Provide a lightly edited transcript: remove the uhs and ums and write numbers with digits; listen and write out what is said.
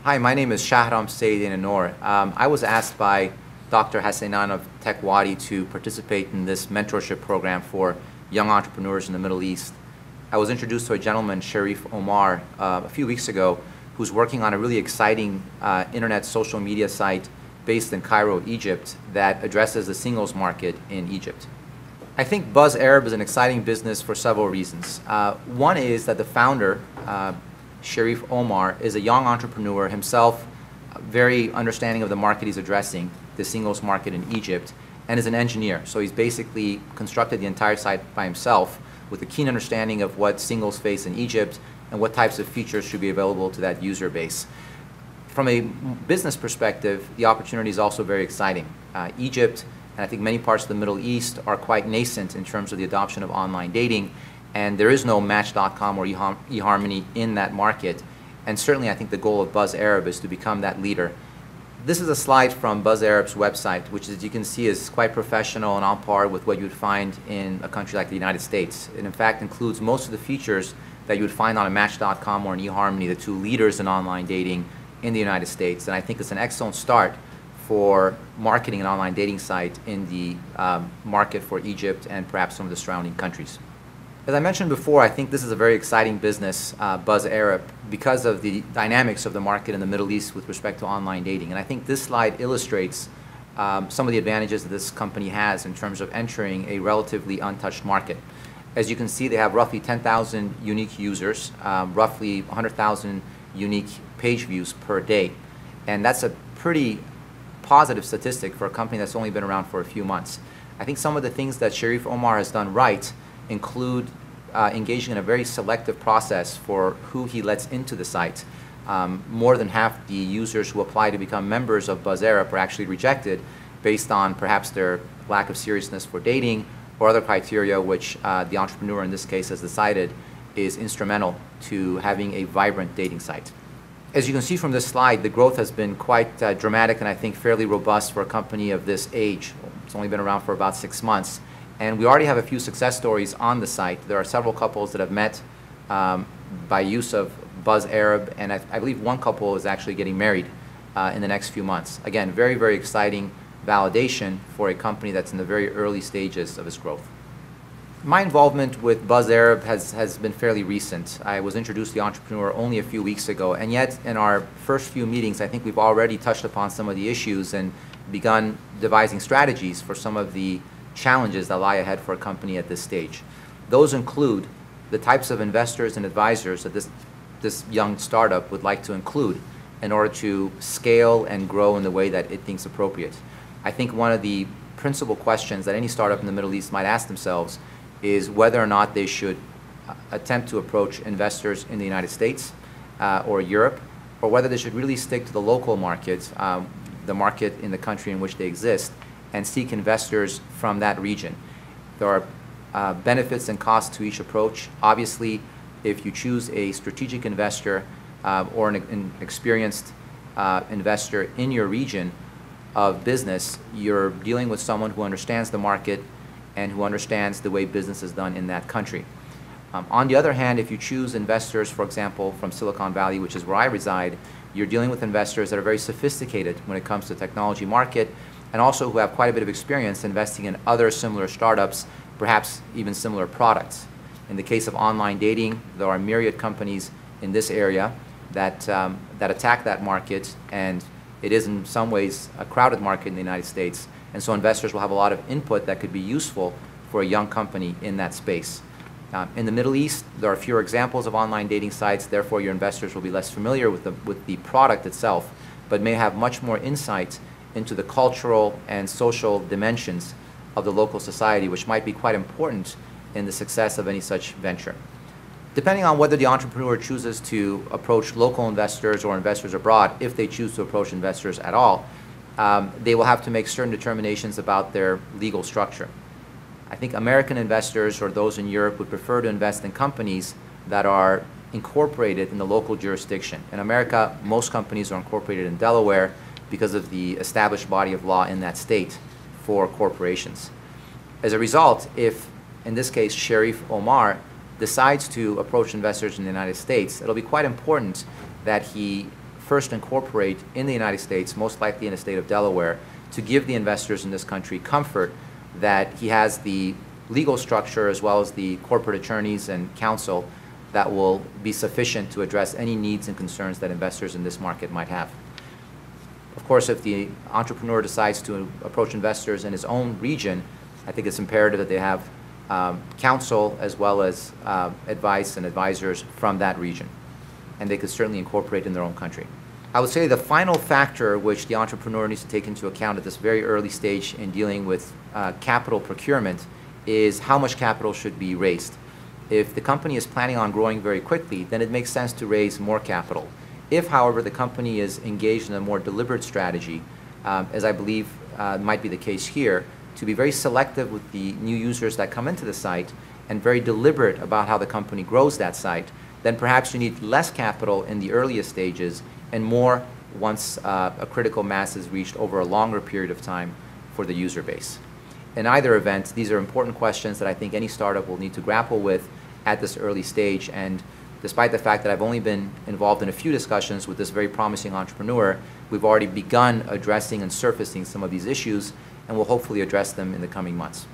Hi, my name is Shahram Sayyidin Noor. I was asked by Dr. Hassanan of Techwadi to participate in this mentorship program for young entrepreneurs in the Middle East. I was introduced to a gentleman, Sharif Omar, a few weeks ago, who's working on a really exciting internet social media site based in Cairo, Egypt, that addresses the singles market in Egypt. I think BuzzArab is an exciting business for several reasons. One is that the founder, Sharif Omar, is a young entrepreneur himself, very understanding of the market he's addressing, the singles market in Egypt, and is an engineer. So he's basically constructed the entire site by himself with a keen understanding of what singles face in Egypt and what types of features should be available to that user base. From a business perspective, the opportunity is also very exciting. Egypt, and I think many parts of the Middle East, are quite nascent in terms of the adoption of online dating, and there is no Match.com or eHarmony in that market. And certainly I think the goal of BuzzArab is to become that leader. This is a slide from BuzzArab's website, which, as you can see, is quite professional and on par with what you would find in a country like the United States. It in fact includes most of the features that you would find on a Match.com or an eHarmony, the two leaders in online dating in the United States. And I think it's an excellent start for marketing an online dating site in the market for Egypt and perhaps some of the surrounding countries. As I mentioned before, I think this is a very exciting business, BuzzArab, because of the dynamics of the market in the Middle East with respect to online dating. And I think this slide illustrates some of the advantages that this company has in terms of entering a relatively untouched market. As you can see, they have roughly 10,000 unique users, roughly 100,000 unique page views per day. And that's a pretty positive statistic for a company that's only been around for a few months. I think some of the things that Sharif Omar has done right include engaging in a very selective process for who he lets into the site. More than half the users who apply to become members of BuzzArab are actually rejected based on perhaps their lack of seriousness for dating or other criteria which the entrepreneur in this case has decided is instrumental to having a vibrant dating site. As you can see from this slide, the growth has been quite dramatic and I think fairly robust for a company of this age. It's only been around for about 6 months. And we already have a few success stories on the site. There are several couples that have met by use of BuzzArab, and I believe one couple is actually getting married in the next few months. Again, very, very exciting validation for a company that's in the very early stages of its growth. My involvement with BuzzArab has been fairly recent. I was introduced to the entrepreneur only a few weeks ago, and yet in our first few meetings, I think we've already touched upon some of the issues and begun devising strategies for some of the challenges that lie ahead for a company at this stage. Those include the types of investors and advisors that this young startup would like to include in order to scale and grow in the way that it thinks appropriate. I think one of the principal questions that any startup in the Middle East might ask themselves is whether or not they should attempt to approach investors in the United States or Europe, or whether they should really stick to the local market, the market in the country in which they exist, and seek investors from that region. There are benefits and costs to each approach. Obviously, if you choose a strategic investor or an experienced investor in your region of business, you're dealing with someone who understands the market and who understands the way business is done in that country. On the other hand, if you choose investors, for example, from Silicon Valley, which is where I reside, you're dealing with investors that are very sophisticated when it comes to the technology market, and also who have quite a bit of experience investing in other similar startups, perhaps even similar products. In the case of online dating, there are myriad companies in this area that attack that market, and it is in some ways a crowded market in the United States, and so investors will have a lot of input that could be useful for a young company in that space. In the Middle East, there are fewer examples of online dating sites, therefore your investors will be less familiar with the product itself, but may have much more insight into the cultural and social dimensions of the local society, which might be quite important in the success of any such venture. Depending on whether the entrepreneur chooses to approach local investors or investors abroad, if they choose to approach investors at all, they will have to make certain determinations about their legal structure. I think American investors or those in Europe would prefer to invest in companies that are incorporated in the local jurisdiction. In America, most companies are incorporated in Delaware because of the established body of law in that state for corporations. As a result, if, in this case, Sharif Omar decides to approach investors in the United States, it'll be quite important that he first incorporate in the United States, most likely in the state of Delaware, to give the investors in this country comfort that he has the legal structure as well as the corporate attorneys and counsel that will be sufficient to address any needs and concerns that investors in this market might have. Of course, if the entrepreneur decides to approach investors in his own region, I think it's imperative that they have counsel as well as advice and advisors from that region, and they could certainly incorporate in their own country. I would say the final factor which the entrepreneur needs to take into account at this very early stage in dealing with capital procurement is how much capital should be raised. If the company is planning on growing very quickly, then it makes sense to raise more capital. If, however, the company is engaged in a more deliberate strategy, as I believe might be the case here, to be very selective with the new users that come into the site and very deliberate about how the company grows that site, then perhaps you need less capital in the earliest stages and more once a critical mass is reached over a longer period of time for the user base. In either event, these are important questions that I think any startup will need to grapple with at this early stage, and despite the fact that I've only been involved in a few discussions with this very promising entrepreneur, we've already begun addressing and surfacing some of these issues, and we'll hopefully address them in the coming months.